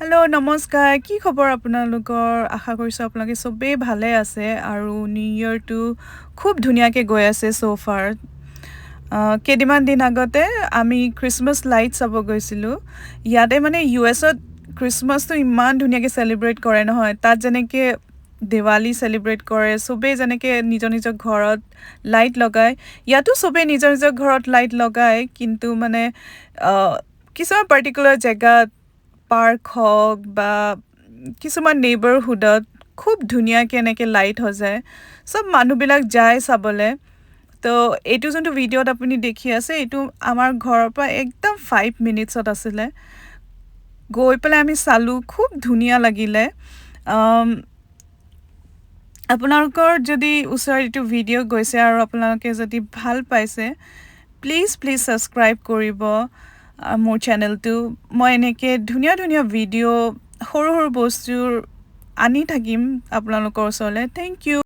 hello' নমস্কাৰ কি খবৰ আপোনালোকৰ আশা কৰিছোঁ আপোনালোকে চবেই ভালে আছে আৰু নিউ ইয়েৰটো খুব ধুনীয়াকৈ গৈ আছে ছ' ফাৰ কেইদিনমান দিন আগতে আমি ক্ৰিছমাছ লাইট চাব গৈছিলোঁ ইয়াতে মানে US-ত ক্ৰিছমাছটো ইমান ধুনীয়াকৈ চেলিব্ৰেট কৰে নহয় তাত যেনেকৈ দিৱালী চেলিব্ৰেট কৰে চবেই যেনেকৈ নিজৰ নিজৰ ঘৰত লাইট লগায় ইয়াতো চবেই নিজৰ নিজৰ ঘৰত লাইট লগায় কিন্তু মানে কিছুমান পাৰ্টিকুলাৰ জেগাত পাৰ্ক হওক বা কিছুমান নেইবাৰহুডত খুব ধুনীয়াকৈ এনেকৈ লাইট সজায় চব মানুহবিলাক যায় চাবলৈ তো এইটো যোনটো ভিডিঅ'ত আপুনি দেখি আছে এইটো আমাৰ ঘৰৰ পৰা একদম 5 মিনিটছত আছিলে গৈ পেলাই আমি চালোঁ খুব ধুনীয়া লাগিলে আম, আপোনালোকৰ যদি ওচৰত এইটো ভিডিঅ' গৈছে আৰু আপোনালোকে যদি ভাল পাইছে প্লিজ ছাবস্ক্ৰাইব কৰিব মোৰ চেনেলটো মই এনেকৈ ধুনীয়া ধুনীয়া ভিডিঅ' সৰু সৰু বস্তুৰ আনি থাকিম আপোনালোকৰ ওচৰলৈ থেংক ইউ